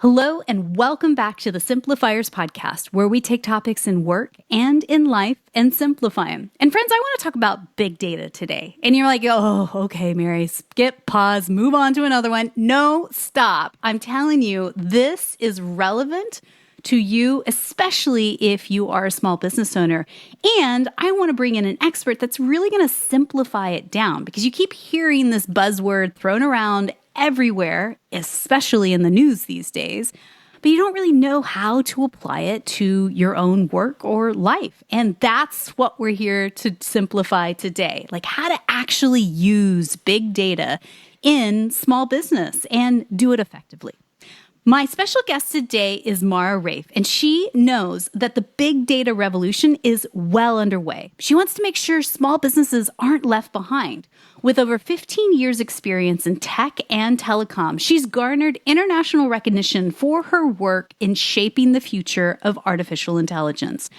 Hello, and welcome back to the Simplifiers podcast, where we take topics in work and in life and simplify them. And friends, I want to talk about big data today. And you're like, oh, okay, Mary, skip, pause, move on to another one. No, stop. I'm telling you, this is relevant to you, especially if you are a small business owner. And I want to bring in an expert that's really going to simplify it down, because you keep hearing this buzzword thrown around everywhere, especially in the news these days, but you don't really know how to apply it to your own work or life. And that's what we're here to simplify today, like how to actually use big data in small business and do it effectively. My special guest today is Mara Reiff, and she knows that the big data revolution is well underway. She wants to make sure small businesses aren't left behind. With over 15 years' experience in tech and telecom, she's garnered international recognition for her work in shaping the future of artificial intelligence.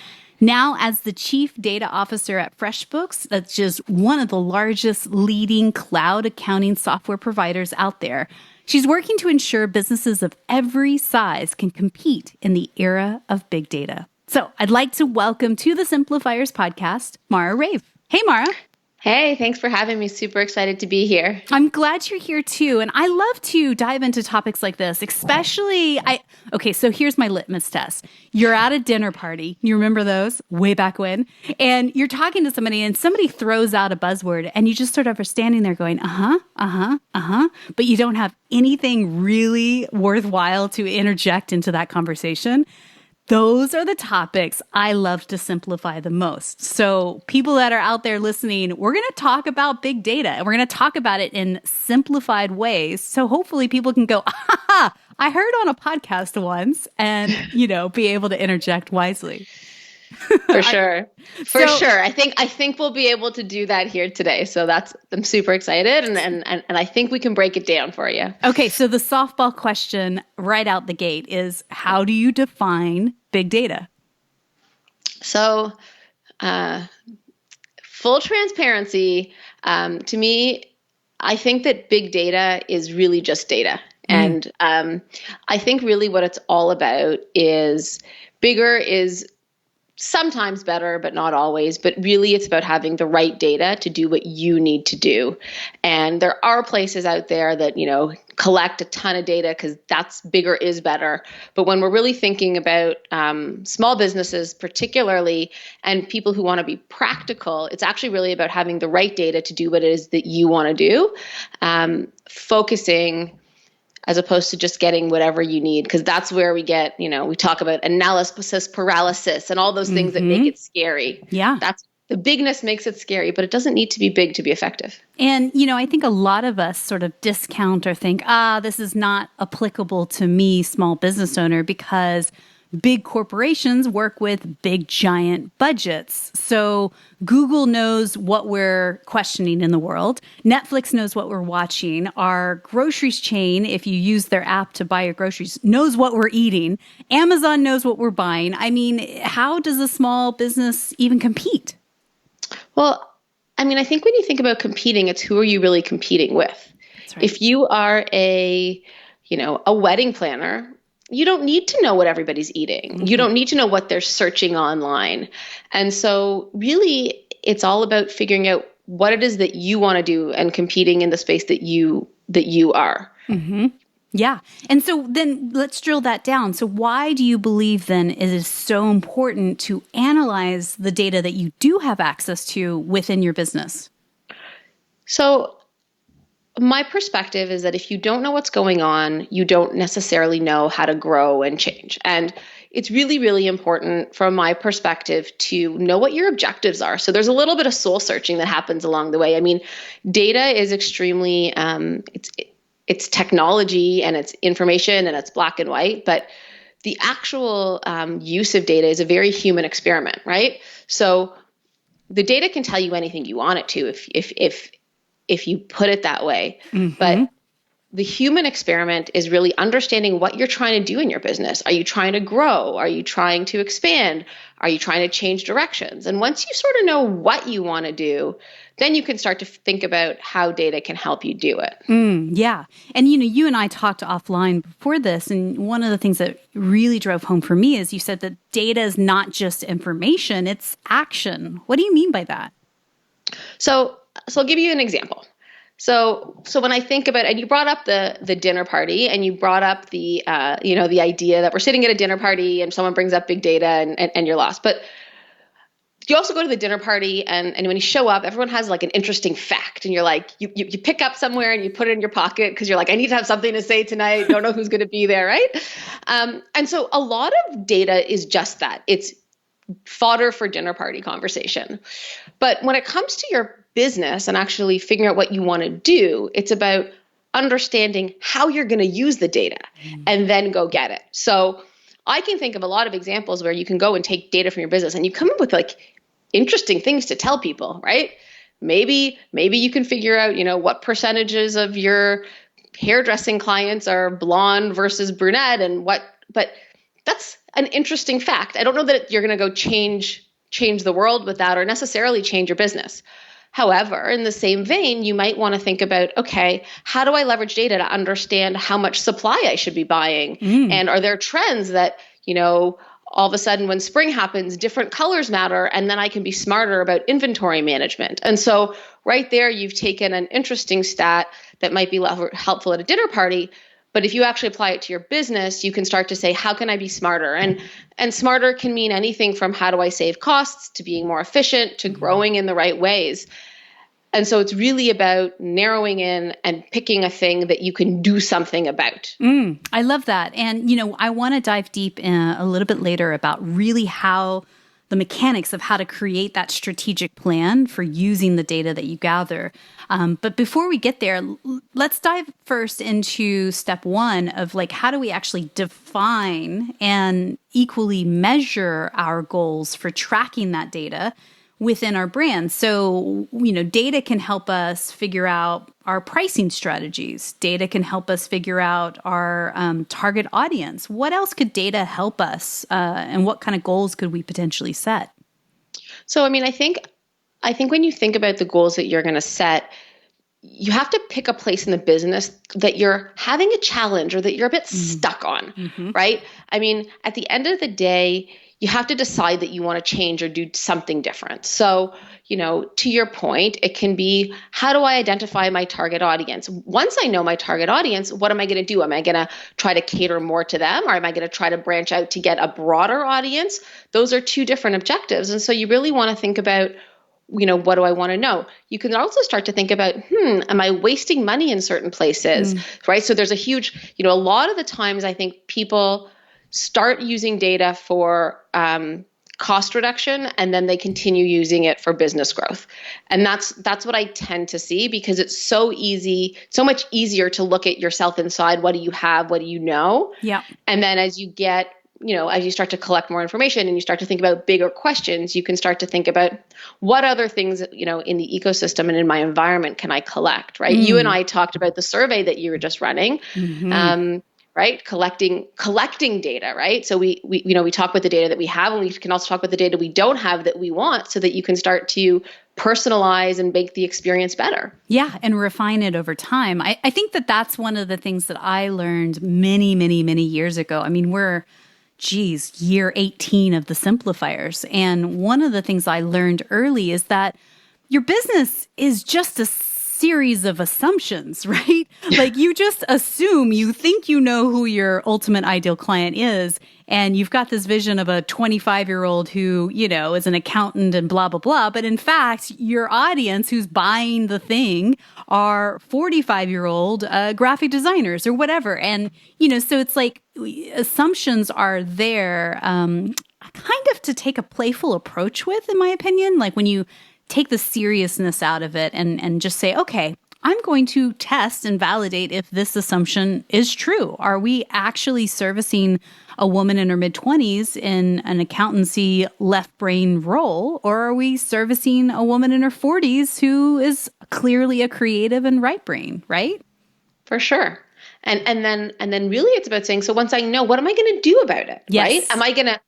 Now, as the Chief Data Officer at Freshbooks, that's just one of the largest leading cloud accounting software providers out there, she's working to ensure businesses of every size can compete in the era of big data. So I'd like to welcome to the Simplifiers podcast, Mara Reiff. Hey, Mara. Hey, thanks for having me. Super excited to be here. I'm glad you're here too. And I love to dive into topics like this, especially, okay, so here's my litmus test. You're at a dinner party. You remember those way back when? And you're talking to somebody and somebody throws out a buzzword and you just sort of are standing there going, but you don't have anything really worthwhile to interject into that conversation. Those are the topics I love to simplify the most. So people that are out there listening, we're going to talk about big data and we're going to talk about it in simplified ways. So hopefully people can go, I heard on a podcast once, and, be able to interject wisely. For sure. For sure. I think we'll be able to do that here today. So I'm super excited and I think we can break it down for you. Okay. So the softball question right out the gate is, how do you define big data? So, full transparency, to me, I think that big data is really just data. And I think really what it's all about is bigger is sometimes better, but not always. But really, it's about having the right data to do what you need to do. And there are places out there that, collect a ton of data because that's bigger is better. But when we're really thinking about small businesses particularly, and people who want to be practical, it's actually really about having the right data to do what it is that you want to do, focusing as opposed to just getting whatever you need, because that's where we get, we talk about analysis paralysis and all those things that make it scary. Yeah. The bigness makes it scary, but it doesn't need to be big to be effective. And, I think a lot of us sort of discount or think, this is not applicable to me, small business owner, because big corporations work with big, giant budgets. So Google knows what we're questioning in the world. Netflix knows what we're watching. Our groceries chain, if you use their app to buy your groceries, knows what we're eating. Amazon knows what we're buying. I mean, how does a small business even compete? Well, I think when you think about competing, it's who are you really competing with? That's right. If you are a wedding planner, you don't need to know what everybody's eating. You don't need to know what they're searching online. And so really, it's all about figuring out what it is that you want to do and competing in the space that you are. Mm-hmm. Yeah. And so then let's drill that down. So why do you believe then it is so important to analyze the data that you do have access to within your business? So my perspective is that if you don't know what's going on, you don't necessarily know how to grow and change. And it's really, really important from my perspective to know what your objectives are. So there's a little bit of soul searching that happens along the way. Data is extremely, it's technology and it's information and it's black and white, but the actual use of data is a very human experiment, right? So the data can tell you anything you want it to if you put it that way. But the human experiment is really understanding what you're trying to do in your business. Are you trying to grow? Are you trying to expand? Are you trying to change directions? And once you sort of know what you want to do, then you can start to think about how data can help you do it. Yeah. And, you and I talked offline before this, and one of the things that really drove home for me is you said that data is not just information, it's action. What do you mean by that? So I'll give you an example. So when I think about, and you brought up the dinner party, and you brought up the the idea that we're sitting at a dinner party and someone brings up big data and you're lost. But you also go to the dinner party, and when you show up, everyone has like an interesting fact, and you're like, you pick up somewhere and you put it in your pocket because you're like, I need to have something to say tonight. Don't know who's going to be there, right? And so a lot of data is just that. It's fodder for dinner party conversation. But when it comes to your business and actually figuring out what you want to do, it's about understanding how you're going to use the data and then go get it. So I can think of a lot of examples where you can go and take data from your business and you come up with like interesting things to tell people, right? Maybe you can figure out, what percentages of your hairdressing clients are blonde versus brunette but that's an interesting fact. I don't know that you're going to go change the world with that or necessarily change your business. However, in the same vein, you might want to think about, okay, how do I leverage data to understand how much supply I should be buying? And are there trends that, all of a sudden when spring happens, different colors matter, and then I can be smarter about inventory management. And so right there, you've taken an interesting stat that might be helpful at a dinner party. But if you actually apply it to your business, you can start to say, how can I be smarter? And smarter can mean anything from how do I save costs to being more efficient to growing in the right ways. And so it's really about narrowing in and picking a thing that you can do something about. I love that. And, I want to dive deep in a little bit later about really how the mechanics of how to create that strategic plan for using the data that you gather. But before we get there, let's dive first into step one of like, how do we actually define and equally measure our goals for tracking that data within our brand? So, data can help us figure out our pricing strategies. Data can help us figure out our target audience. What else could data help us, and what kind of goals could we potentially set? So, I think when you think about the goals that you're going to set, you have to pick a place in the business that you're having a challenge or that you're a bit stuck on, right? At the end of the day, you have to decide that you want to change or do something different. So, to your point, it can be, how do I identify my target audience? Once I know my target audience, what am I going to do? Am I going to try to cater more to them, or am I going to try to branch out to get a broader audience? Those are two different objectives. And so you really want to think about, what do I want to know? You can also start to think about, am I wasting money in certain places, right? So there's a huge, a lot of the times I think people start using data for cost reduction, and then they continue using it for business growth. And that's what I tend to see, because it's so much easier to look at yourself inside. What do you have? What do you know? Yeah. And then as you get, as you start to collect more information and you start to think about bigger questions, you can start to think about what other things, in the ecosystem and in my environment can I collect, right? You and I talked about the survey that you were just running. Right? Collecting data, right? So we talk about the data that we have, and we can also talk about the data we don't have that we want, so that you can start to personalize and make the experience better. Yeah, and refine it over time. I think that's one of the things that I learned many, many, many years ago. We're year 18 of the Simplifiers. And one of the things I learned early is that your business is just a series of assumptions, right? Like you just assume, you think you know who your ultimate ideal client is, and you've got this vision of a 25-year-old who, is an accountant and blah, blah, blah. But in fact, your audience who's buying the thing are 45-year-old graphic designers or whatever. And, so it's like assumptions are there kind of to take a playful approach with, in my opinion. Like when you take the seriousness out of it and just say, okay, I'm going to test and validate if this assumption is true. Are we actually servicing a woman in her mid-20s in an accountancy left brain role, or are we servicing a woman in her 40s who is clearly a creative and right brain, right? For sure. And then really it's about saying, so once I know, what am I going to do about it? Right? Yes. Am I going to,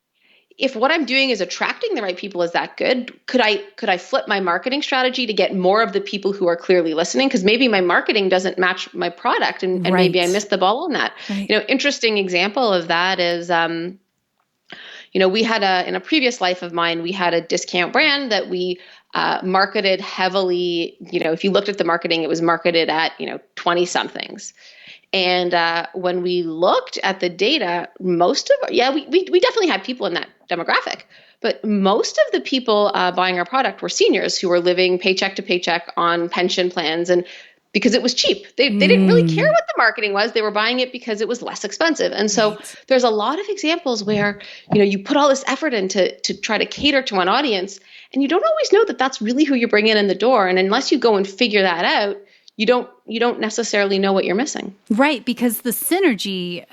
if what I'm doing is attracting the right people, is that good? Could I flip my marketing strategy to get more of the people who are clearly listening? Because maybe my marketing doesn't match my product, and maybe I Right. missed the ball on that. Right. Interesting example of that is we had in a previous life of mine, we had a discount brand that we marketed heavily. If you looked at the marketing, it was marketed at 20 somethings. And when we looked at the data, most of we definitely had people in that demographic, but most of the people buying our product were seniors who were living paycheck to paycheck on pension plans, and because it was cheap, they didn't really care what the marketing was. They were buying it because it was less expensive. And so Right. there's a lot of examples where you put all this effort into to try to cater to one audience, and you don't always know that that's really who you're bringing in the door. And unless you go and figure that out, you don't necessarily know what you're missing. Right, because the synergy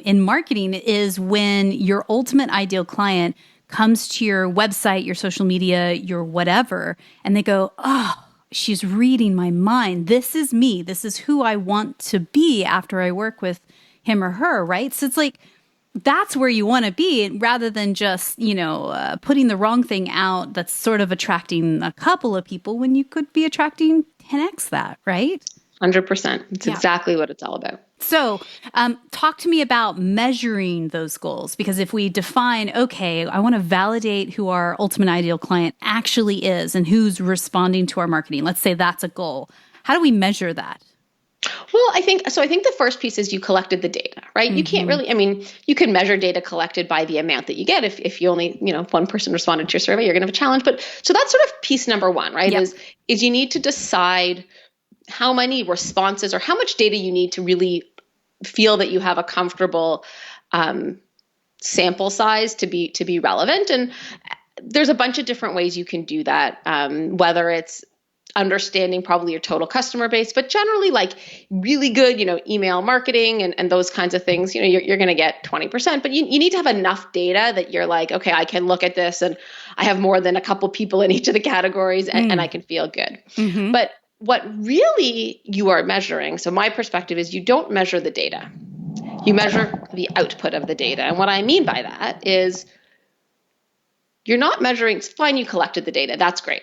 in marketing is when your ultimate ideal client comes to your website, your social media, your whatever, and they go, oh, she's reading my mind. This is me. This is who I want to be after I work with him or her, right? So it's like, that's where you want to be rather than just, putting the wrong thing out that's sort of attracting a couple of people when you could be attracting 10x that, right? 100%. It's exactly what it's all about. So talk to me about measuring those goals, because if we define, okay, I want to validate who our ultimate ideal client actually is and who's responding to our marketing. Let's say that's a goal. How do we measure that? Well, I think the first piece is you collected the data, right? You can't really, you can measure data collected by the amount that you get. If you only, if one person responded to your survey, you're going to have a challenge. But so that's sort of piece number one, right? Yep. Is you need to decide how many responses or how much data you need to really feel that you have a comfortable sample size to be relevant. And there's a bunch of different ways you can do that, whether it's understanding probably your total customer base, but generally like really good, email marketing and those kinds of things, you're going to get 20%, but you need to have enough data that you're like, okay, I can look at this and I have more than a couple people in each of the categories and I can feel good. Mm-hmm. But what really you are measuring, so my perspective is you don't measure the data, you measure the output of the data. And what I mean by that is you're not measuring, it's fine, you collected the data, that's great.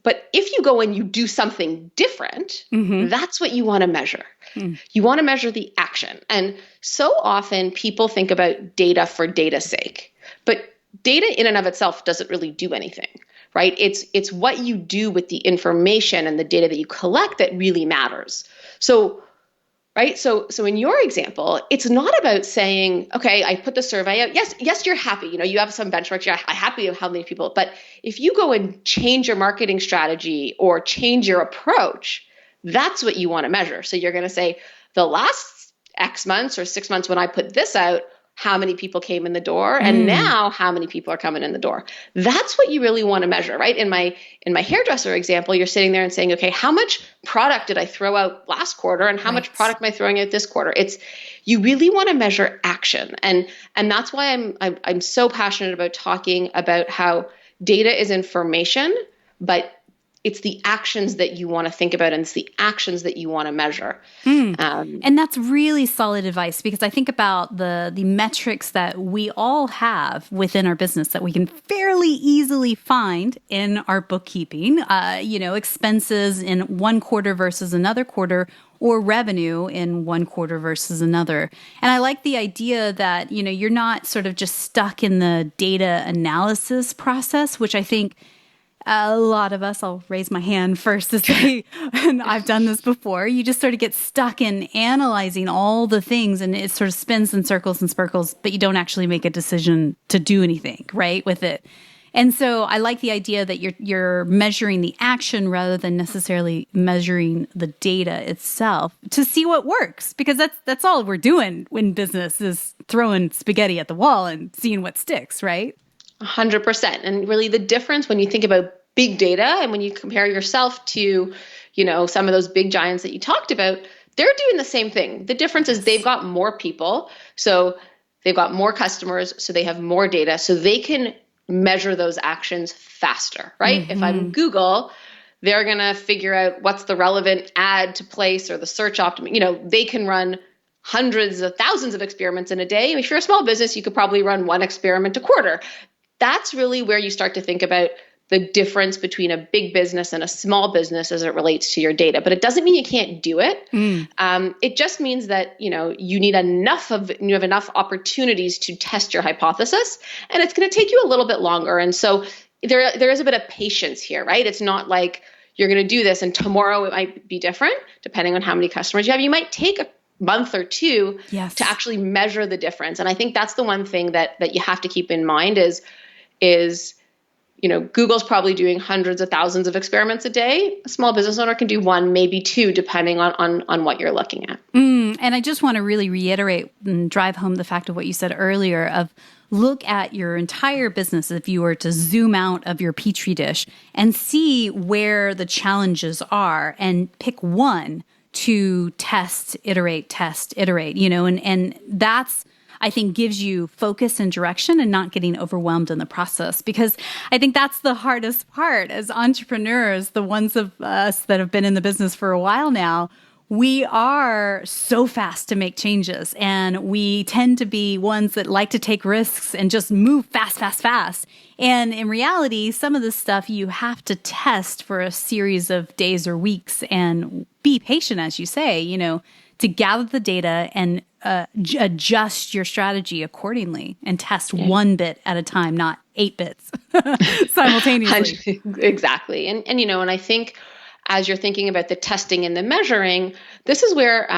But if you go and you do something different, that's what you want to measure. You want to measure the action. And so often people think about data for data's sake, but data in and of itself doesn't really do anything, right? It's what you do with the information and the data that you collect that really matters. So, right? So in your example, it's not about saying, okay, I put the survey out. Yes, you're happy. You have some benchmarks. You're happy with how many people. But if you go and change your marketing strategy or change your approach, that's what you want to measure. So you're going to say, the last X months or 6 months when I put this out, how many people came in the door, and now how many people are coming in the door. That's what you really want to measure, right? In my hairdresser example, you're sitting there and saying, okay, how much product did I throw out last quarter, and how much product am I throwing out this quarter? You really want to measure action, and that's why I'm so passionate about talking about how data is information, but it's the actions that you want to think about, and it's the actions that you want to measure. And that's really solid advice, because I think about the metrics that we all have within our business that we can fairly easily find in our bookkeeping, expenses in one quarter versus another quarter, or revenue in one quarter versus another. And I like the idea that, you're not sort of just stuck in the data analysis process, which I think a lot of us, I'll raise my hand first to say, and I've done this before, you just sort of get stuck in analyzing all the things and it sort of spins in circles and spirkles, but you don't actually make a decision to do anything, right, with it. And so I like the idea that you're measuring the action rather than necessarily measuring the data itself to see what works, because that's all we're doing in business is throwing spaghetti at the wall and seeing what sticks, right? 100%. And really the difference when you think about big data and when you compare yourself to, some of those big giants that you talked about, they're doing the same thing. The difference is they've got more people, so they've got more customers, so they have more data, so they can measure those actions faster, right? If I'm Google, they're going to figure out what's the relevant ad to place or the search they can run hundreds of thousands of experiments in a day. If you're a small business, you could probably run one experiment a quarter. That's really where you start to think about the difference between a big business and a small business as it relates to your data. But it doesn't mean you can't do it. It just means that, you have enough opportunities to test your hypothesis, and it's going to take you a little bit longer. And so there is a bit of patience here, right? It's not like you're going to do this and tomorrow it might be different depending on how many customers you have. You might take a month or two to actually measure the difference. And I think that's the one thing that you have to keep in mind is Google's probably doing hundreds of thousands of experiments a day. A small business owner can do one, maybe two, depending on what you're looking at. And I just want to really reiterate and drive home the fact of what you said earlier of look at your entire business if you were to zoom out of your petri dish and see where the challenges are and pick one to test, iterate, and that's, I think, gives you focus and direction and not getting overwhelmed in the process. Because I think that's the hardest part as entrepreneurs, the ones of us that have been in the business for a while now. We are so fast to make changes, and we tend to be ones that like to take risks and just move fast. And in reality, some of this stuff you have to test for a series of days or weeks and be patient, as you say, to gather the data and adjust your strategy accordingly and test one bit at a time, not 8 bits simultaneously. Exactly. And I think as you're thinking about the testing and the measuring, this is where,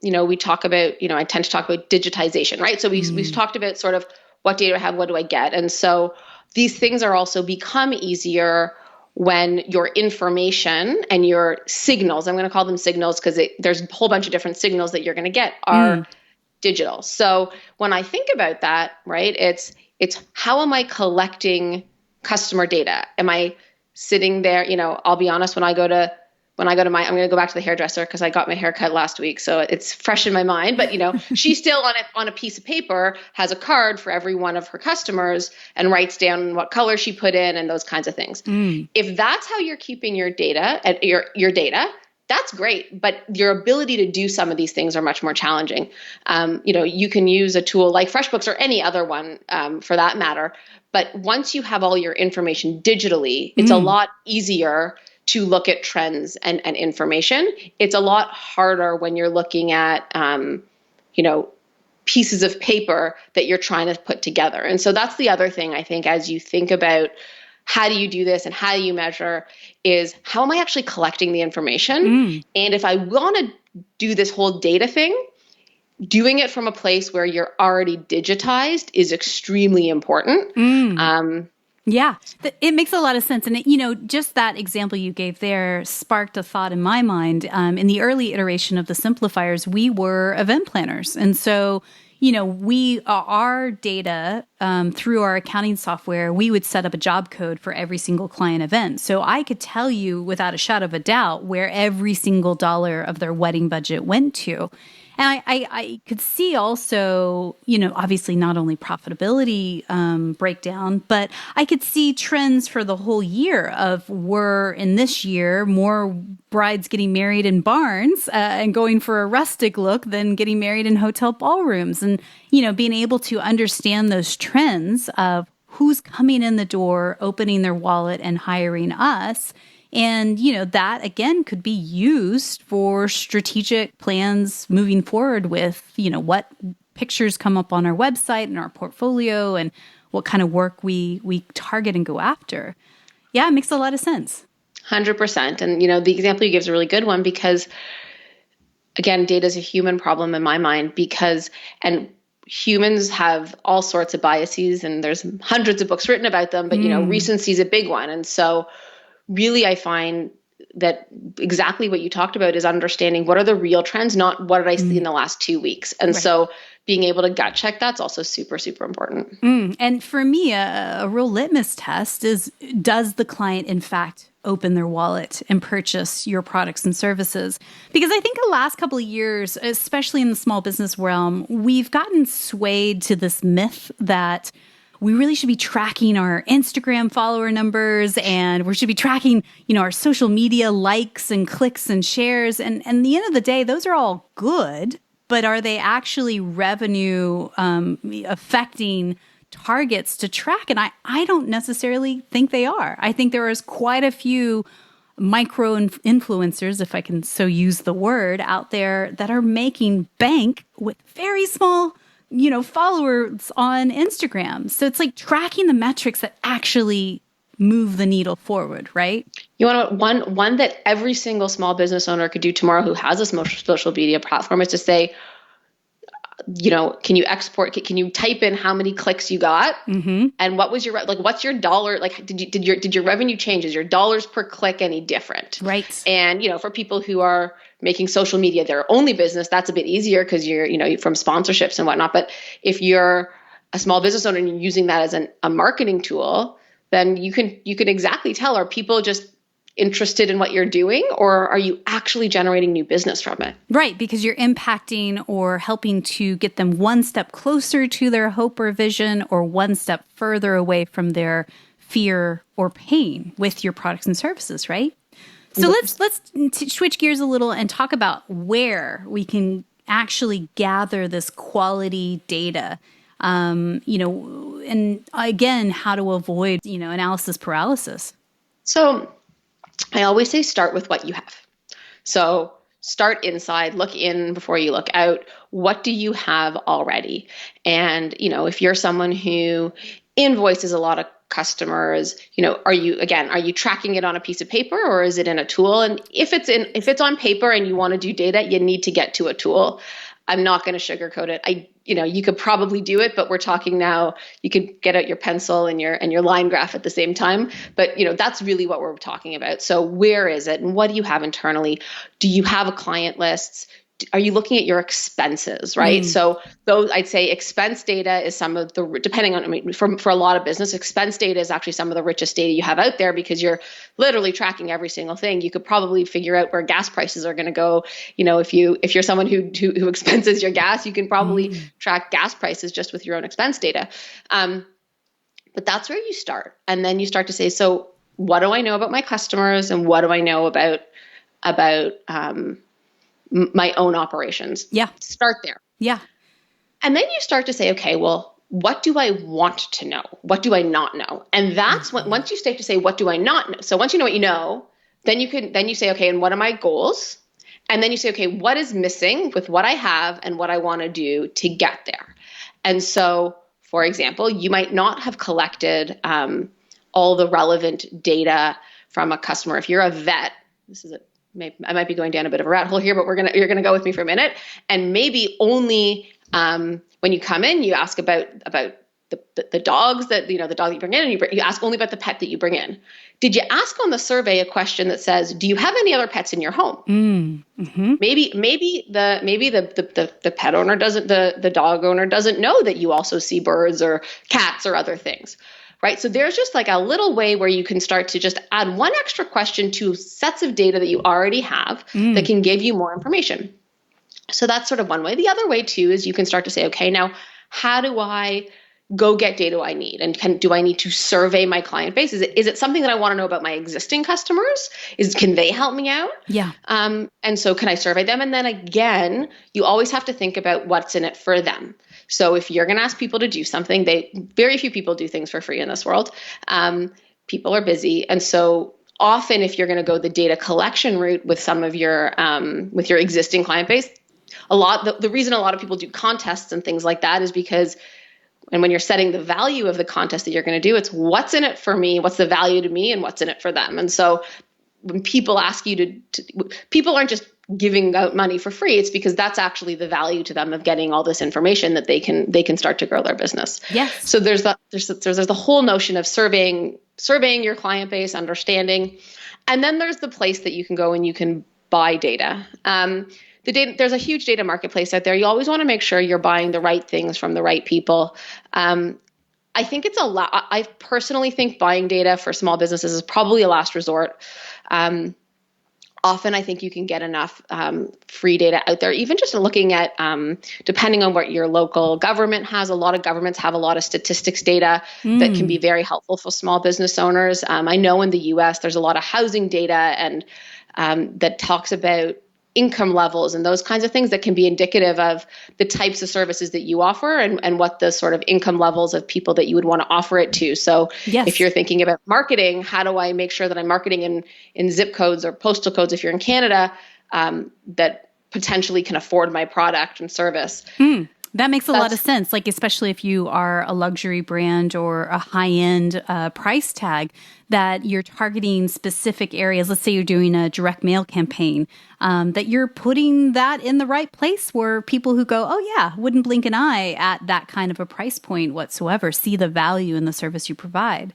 we talk about, I tend to talk about digitization, right? So we've talked about sort of what data I have, what do I get? And so these things are also become easier when your information and your signals, I'm going to call them signals because there's a whole bunch of different signals that you're going to get are digital. So when I think about that, right, it's how am I collecting customer data? Am I sitting there, I'll be honest, I'm going to go back to the hairdresser because I got my hair cut last week. So it's fresh in my mind, but she still on a piece of paper has a card for every one of her customers and writes down what color she put in and those kinds of things. If that's how you're keeping your data, your data, that's great. But your ability to do some of these things are much more challenging. You can use a tool like Freshbooks or any other one for that matter. But once you have all your information digitally, it's a lot easier to look at trends and information. It's a lot harder when you're looking at, pieces of paper that you're trying to put together. And so that's the other thing I think as you think about how do you do this and how do you measure is how am I actually collecting the information? And if I want to do this whole data thing, doing it from a place where you're already digitized is extremely important. Yeah, it makes a lot of sense. And, just that example you gave there sparked a thought in my mind. In the early iteration of the Simplifiers, we were event planners. And so, our data through our accounting software, we would set up a job code for every single client event. So I could tell you without a shadow of a doubt where every single dollar of their wedding budget went to. And I could see also, obviously not only profitability breakdown, but I could see trends for the whole year were in this year more brides getting married in barns and going for a rustic look than getting married in hotel ballrooms. And, being able to understand those trends of who's coming in the door, opening their wallet and hiring us. And, that, again, could be used for strategic plans moving forward with, what pictures come up on our website and our portfolio and what kind of work we target and go after. Yeah, it makes a lot of sense. 100%. And, the example you give is a really good one because, again, data is a human problem in my mind and humans have all sorts of biases and there's hundreds of books written about them, but, recency is a big one. And so really, I find that exactly what you talked about is understanding what are the real trends, not what did I see in the last 2 weeks. And so being able to gut check, that's also super, super important. And for me, a real litmus test is, does the client, in fact, open their wallet and purchase your products and services? Because I think the last couple of years, especially in the small business realm, we've gotten swayed to this myth that we really should be tracking our Instagram follower numbers, and we should be tracking, our social media likes and clicks and shares. And at the end of the day, those are all good, but are they actually revenue affecting targets to track? And I don't necessarily think they are. I think there is quite a few micro influencers, if I can so use the word, out there that are making bank with very small, followers on Instagram. So it's like tracking the metrics that actually move the needle forward, right? You want to, one that every single small business owner could do tomorrow who has a social media platform is to say, can you export? Can you type in how many clicks you got, and what was your what's your dollar? Like, did your revenue change? Is your dollars per click any different? Right. And for people who are making social media their only business, that's a bit easier because you're from sponsorships and whatnot. But if you're a small business owner and you're using that as a marketing tool, then you can exactly tell, are people just interested in what you're doing, or are you actually generating new business from it? Right, because you're impacting or helping to get them one step closer to their hope or vision, or one step further away from their fear or pain with your products and services, right? So let's switch gears a little and talk about where we can actually gather this quality data. And again, how to avoid, analysis paralysis. So I always say start with what you have. So start inside, look in before you look out. What do you have already? And, if you're someone who invoices a lot of customers, are you tracking it on a piece of paper, or is it in a tool? And if it's on paper and you want to do data, you need to get to a tool. I'm not going to sugarcoat it. You could probably do it, but we're talking now, you could get out your pencil and your line graph at the same time. But, that's really what we're talking about. So where is it, and what do you have internally? Do you have a client list? Are you looking at your expenses, right? So those, I'd say expense data is some of the, depending on, for a lot of business, expense data is actually some of the richest data you have out there, because you're literally tracking every single thing. You could probably figure out where gas prices are going to go. If you're someone who expenses your gas, you can probably track gas prices just with your own expense data. But that's where you start. And then you start to say, so what do I know about my customers, and what do I know about my own operations? Yeah. Start there. Yeah. And then you start to say, okay, well, what do I want to know? What do I not know? And that's when, once you start to say, what do I not know? So once you know what you know, then you say, okay, and what are my goals? And then you say, okay, what is missing with what I have and what I want to do to get there? And so, for example, you might not have collected all the relevant data from a customer. If you're a vet, I might be going down a bit of a rat hole here, but you're gonna go with me for a minute. And maybe only when you come in, you ask about the dogs that the dog that you bring in, and you ask only about the pet that you bring in. Did you ask on the survey a question that says, do you have any other pets in your home? Maybe the pet owner doesn't, the dog owner doesn't know that you also see birds or cats or other things. Right. So there's just like a little way where you can start to just add one extra question to sets of data that you already have that can give you more information. So that's sort of one way. The other way too is you can start to say, okay, now how do I go get data I need? And do I need to survey my client base? Is it something that I want to know about my existing customers? Can they help me out? Yeah. And so can I survey them? And then again, you always have to think about what's in it for them. So if you're going to ask people to do something, very few people do things for free in this world. People are busy. And so often if you're going to go the data collection route with some of your existing client base, the reason a lot of people do contests and things like that is because, and when you're setting the value of the contest that you're going to do, it's what's in it for me, what's the value to me, and what's in it for them. And so when people ask you people aren't just giving out money for free. It's because that's actually the value to them of getting all this information that they can start to grow their business. Yes. So there's the whole notion of surveying your client base, understanding, and then there's the place that you can go and you can buy data. There's a huge data marketplace out there. You always want to make sure you're buying the right things from the right people. I think it's I personally think buying data for small businesses is probably a last resort. often I think you can get enough free data out there, even just looking at, depending on what your local government has. A lot of governments have a lot of statistics data that can be very helpful for small business owners. I know in the US, there's a lot of housing data and that talks about income levels and those kinds of things that can be indicative of the types of services that you offer and what the sort of income levels of people that you would want to offer it to. So if you're thinking about marketing, how do I make sure that I'm marketing in zip codes or postal codes if you're in Canada that potentially can afford my product and service? That makes a lot of sense, like especially if you are a luxury brand or a high-end price tag, that you're targeting specific areas. Let's say you're doing a direct mail campaign, that you're putting that in the right place where people who go, oh yeah, wouldn't blink an eye at that kind of a price point whatsoever, see the value in the service you provide.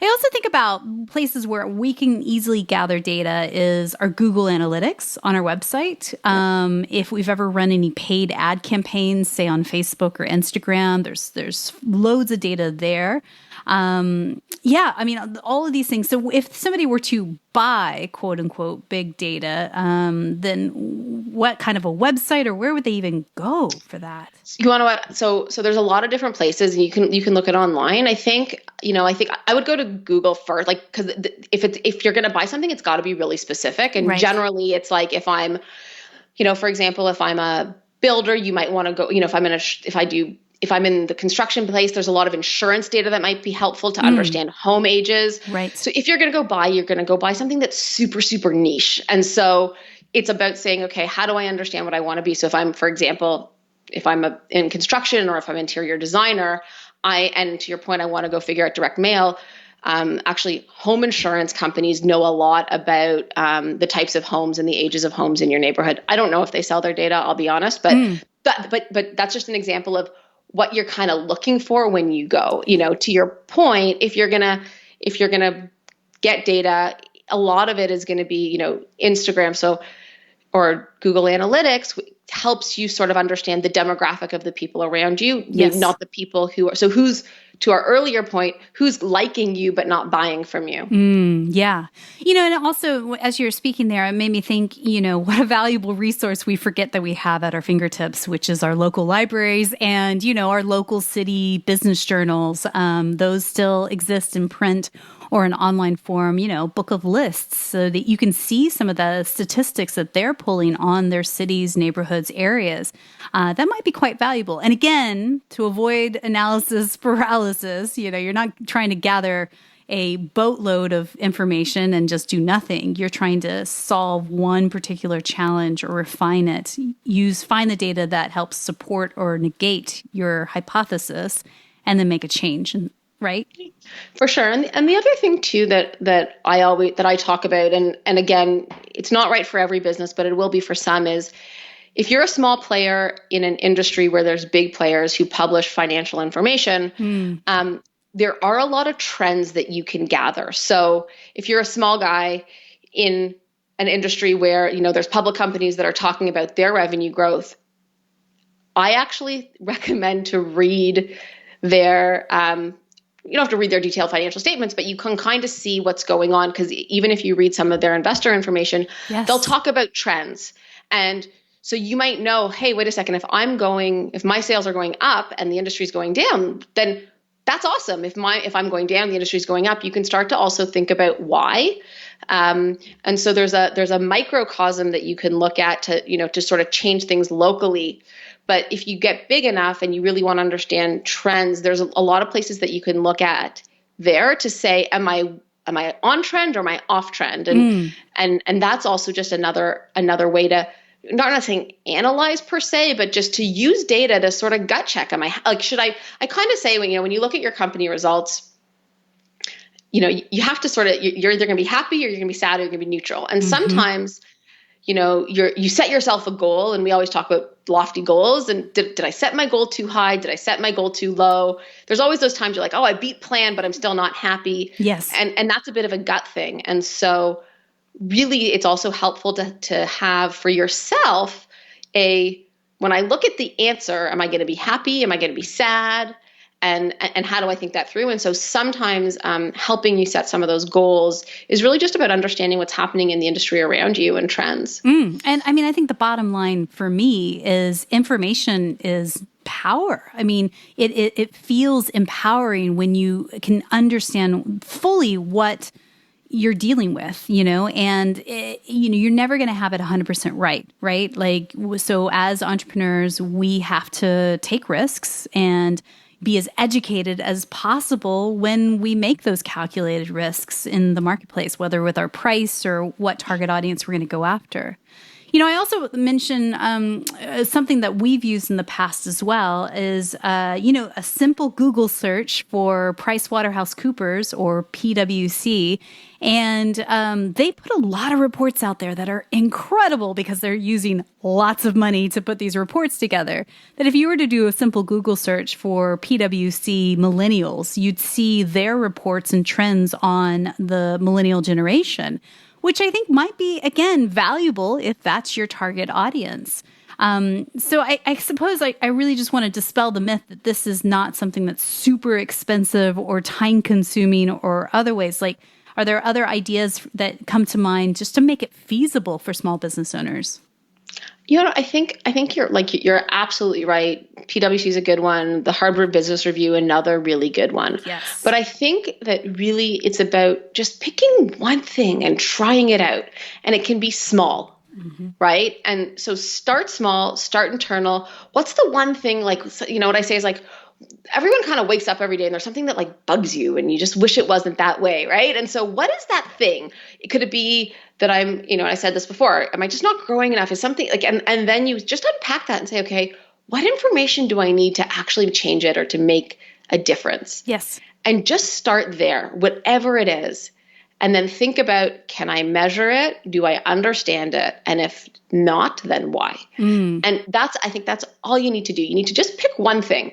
I also think about places where we can easily gather data is our Google Analytics on our website. If we've ever run any paid ad campaigns, say on Facebook or Instagram, there's loads of data there. I mean, all of these things. So if somebody were to buy, quote unquote, big data, then what kind of a website or where would they even go for that? You want to, so there's a lot of different places and you can look it online. I think I would go to Google first, like, cause if you're going to buy something, it's got to be really specific. And generally it's like, if I'm, for example, if I'm a builder, you might want to go, if I'm in the construction place, there's a lot of insurance data that might be helpful to understand home ages. Right. So if you're going to go buy, you're going to go buy something that's super, super niche. And so it's about saying, okay, how do I understand what I want to be? So if I'm, for example, if I'm in construction or if I'm interior designer, and to your point, I want to go figure out direct mail. Actually, home insurance companies know a lot about the types of homes and the ages of homes in your neighborhood. I don't know if they sell their data, I'll be honest, but that's just an example of what you're kind of looking for when you go. To your point, if you're gonna get data, a lot of it is going to be Instagram, or Google Analytics helps you sort of understand the demographic of the people around you, not the people who are. So who's, to our earlier point, who's liking you but not buying from you? Yeah. And also as you're speaking there, it made me think, what a valuable resource we forget that we have at our fingertips, which is our local libraries and, our local city business journals. Those still exist in print or an online form, book of lists, so that you can see some of the statistics that they're pulling on their cities, neighborhoods, areas. That might be quite valuable. And again, to avoid analysis paralysis, you're not trying to gather a boatload of information and just do nothing. You're trying to solve one particular challenge or refine it. Find the data that helps support or negate your hypothesis and then make a change. Right? For sure. And the other thing too that I talk about, and again, it's not right for every business, but it will be for some, is if you're a small player in an industry where there's big players who publish financial information, there are a lot of trends that you can gather. So if you're a small guy in an industry where, there's public companies that are talking about their revenue growth, I actually recommend to read their, you don't have to read their detailed financial statements, but you can kind of see what's going on, because even if you read some of their investor information, they'll talk about trends. And so you might know, hey, wait a second, if my sales are going up and the industry's going down, then that's awesome. If I'm going down, the industry's going up, you can start to also think about why. And so there's a microcosm that you can look at to sort of change things locally. But if you get big enough and you really want to understand trends, there's a lot of places that you can look at there to say, am I on trend or am I off trend? And that's also just another way to, not saying analyze per se, but just to use data to sort of gut check. I kind of say, when you look at your company results, you have to sort of, you're either going to be happy or you're going to be sad or you're going to be neutral. And sometimes, you set yourself a goal, and we always talk about lofty goals. And did I set my goal too high? Did I set my goal too low? There's always those times you're like, oh, I beat plan, but I'm still not happy. Yes. And that's a bit of a gut thing. And so really it's also helpful to have for yourself when I look at the answer, am I going to be happy? Am I going to be sad? and how do I think that through? And so sometimes helping you set some of those goals is really just about understanding what's happening in the industry around you and trends. And I mean, I think the bottom line for me is information is power. I mean, it feels empowering when you can understand fully what you're dealing with, and you're never going to have it 100% right? Like, so as entrepreneurs, we have to take risks and be as educated as possible when we make those calculated risks in the marketplace, whether with our price or what target audience we're going to go after. I also mentioned something that we've used in the past as well is, a simple Google search for PricewaterhouseCoopers or PwC. And they put a lot of reports out there that are incredible because they're using lots of money to put these reports together. That if you were to do a simple Google search for PwC millennials, you'd see their reports and trends on the millennial generation, which I think might be, again, valuable if that's your target audience. So I suppose I really just want to dispel the myth that this is not something that's super expensive or time consuming or other ways. Like, are there other ideas that come to mind just to make it feasible for small business owners? I think you're absolutely right. PwC is a good one. The Harvard Business Review, another really good one. Yes. But I think that really it's about just picking one thing and trying it out. And it can be small, right? And so start small, start internal. What's the one thing, what I say is everyone kind of wakes up every day and there's something that bugs you and you just wish it wasn't that way, right? And so what is that thing? Could it be that I said this before, am I just not growing enough? Is something and then you just unpack that and say, okay, what information do I need to actually change it or to make a difference? Yes. And just start there, whatever it is. And then think about, can I measure it? Do I understand it? And if not, then why? And I think that's all you need to do. You need to just pick one thing.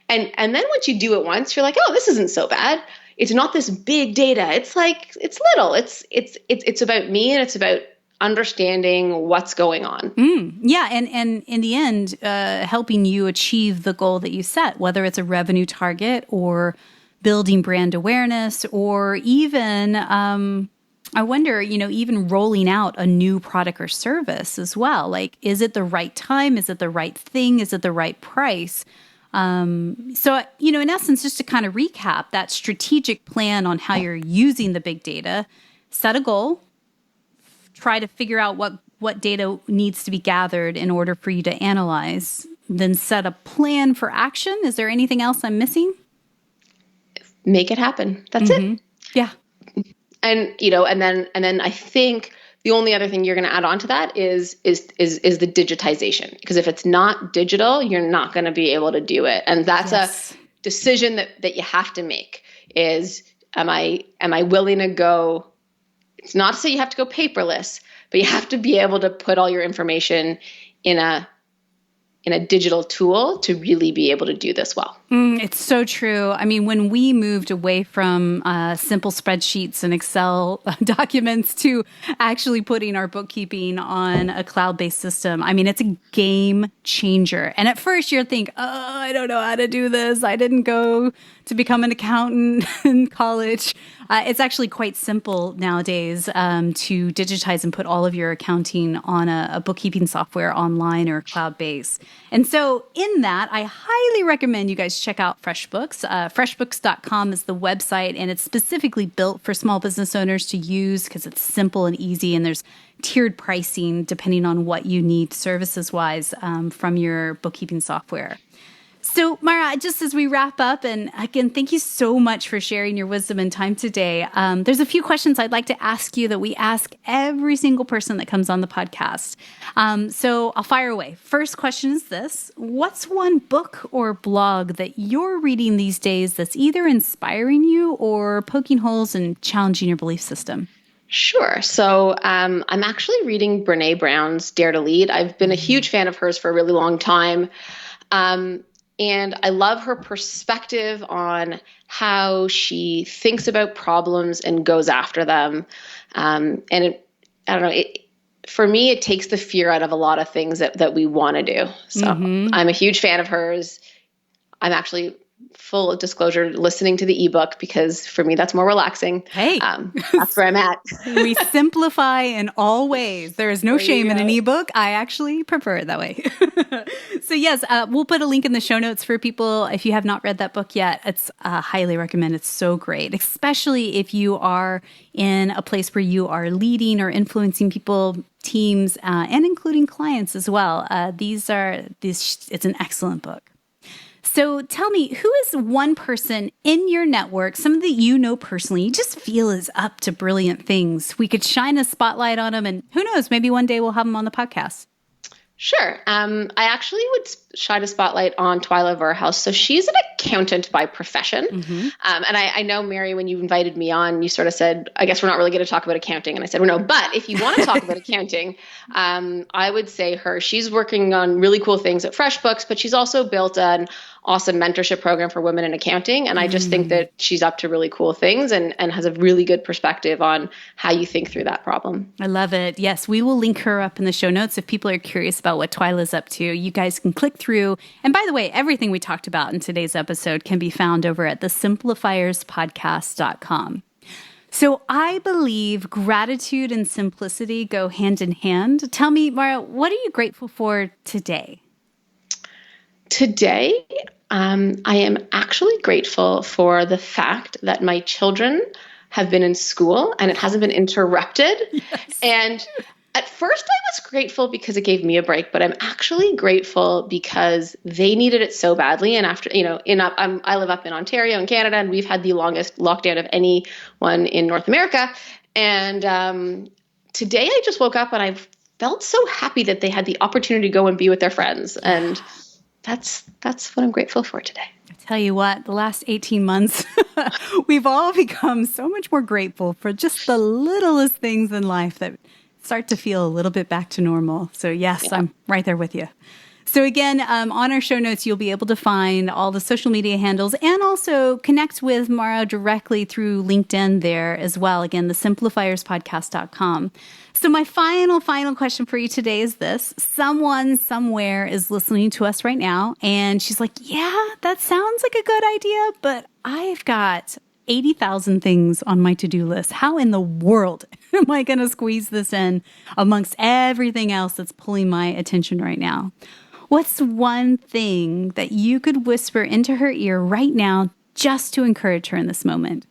And then once you do it once, you're like, oh, this isn't so bad. It's not this big data. It's little. It's about me and it's about understanding what's going on. Yeah. And in the end, helping you achieve the goal that you set, whether it's a revenue target or building brand awareness or even, I wonder, even rolling out a new product or service as well. Like, is it the right time? Is it the right thing? Is it the right price? So, in essence, just to kind of recap that strategic plan on how you're using the big data, set a goal, try to figure out what data needs to be gathered in order for you to analyze, then set a plan for action. Is there anything else I'm missing? Make it happen. That's it. Yeah. And, and then I think the only other thing you're going to add on to that is the digitization. Because if it's not digital, you're not going to be able to do it. And that's a decision that you have to make is, am I willing to go, it's not to say you have to go paperless, but you have to be able to put all your information in a digital tool to really be able to do this well. It's so true. I mean, when we moved away from simple spreadsheets and Excel documents to actually putting our bookkeeping on a cloud-based system, I mean, it's a game changer. And at first you're thinking, oh, I don't know how to do this. I didn't go to become an accountant in college. It's actually quite simple nowadays to digitize and put all of your accounting on a bookkeeping software online or cloud-based. And so in that, I highly recommend you guys check out FreshBooks. Freshbooks.com is the website, and it's specifically built for small business owners to use because it's simple and easy, and there's tiered pricing depending on what you need services-wise from your bookkeeping software. So, Mara, just as we wrap up, and again, thank you so much for sharing your wisdom and time today. There's a few questions I'd like to ask you that we ask every single person that comes on the podcast. So I'll fire away. First question is this. What's one book or blog that you're reading these days that's either inspiring you or poking holes and challenging your belief system? Sure. So I'm actually reading Brené Brown's Dare to Lead. I've been a huge fan of hers for a really long time. And I love her perspective on how she thinks about problems and goes after them. For me, it takes the fear out of a lot of things that we want to do. So I'm a huge fan of hers. I'm actually full disclosure, listening to the ebook because for me, that's more relaxing. Hey, that's where I'm at. We simplify in all ways. There is no shame in an go. ebook. I actually prefer it that way. So yes, we'll put a link in the show notes for people. If you have not read that book yet, it's highly recommend. It's so great, especially if you are in a place where you are leading or influencing people, teams, and including clients as well. It's an excellent book. So tell me, who is one person in your network, someone that you know personally, you just feel is up to brilliant things? We could shine a spotlight on them, and who knows, maybe one day we'll have them on the podcast. Sure. I actually would shine a spotlight on Twyla Verhouse. So she's an accountant by profession. Mm-hmm. And I know, Mary, when you invited me on, you sort of said, I guess we're not really going to talk about accounting. And I said, well, no, but if you want to talk about accounting, I would say she's working on really cool things at Freshbooks, but she's also built an awesome mentorship program for women in accounting. And I just think that she's up to really cool things and has a really good perspective on how you think through that problem. I love it. Yes, we will link her up in the show notes. If people are curious about what Twyla's up to, you guys can click through. And by the way, everything we talked about in today's episode can be found over at thesimplifierspodcast.com. So I believe gratitude and simplicity go hand in hand. Tell me, Mara, what are you grateful for today? Today, I am actually grateful for the fact that my children have been in school and it hasn't been interrupted. Yes. And at first I was grateful because it gave me a break, but I'm actually grateful because they needed it so badly. And after, I live up in Ontario in Canada, and we've had the longest lockdown of anyone in North America. And today I just woke up and I felt so happy that they had the opportunity to go and be with their friends. And that's what I'm grateful for today. I tell you what, the last 18 months, we've all become so much more grateful for just the littlest things in life that start to feel a little bit back to normal. So yes, yeah. I'm right there with you. So again, on our show notes, you'll be able to find all the social media handles and also connect with Mara directly through LinkedIn there as well. Again, thesimplifierspodcast.com. So my final question for you today is this. Someone somewhere is listening to us right now, and she's like, yeah, that sounds like a good idea, but I've got 80,000 things on my to-do list. How in the world am I going to squeeze this in amongst everything else that's pulling my attention right now? What's one thing that you could whisper into her ear right now just to encourage her in this moment?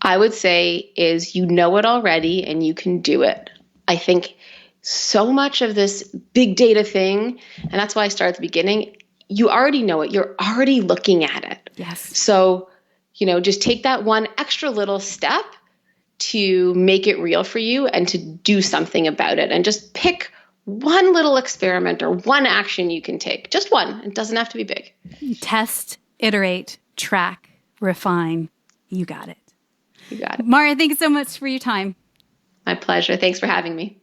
I would say is you know it already and you can do it. I think so much of this big data thing, and that's why I started at the beginning, you already know it. You're already looking at it. Yes. So, just take that one extra little step to make it real for you and to do something about it, and just pick one little experiment or one action you can take. Just one. It doesn't have to be big. Test, iterate, track, refine. You got it. You got it. Mara, thank you so much for your time. My pleasure. Thanks for having me.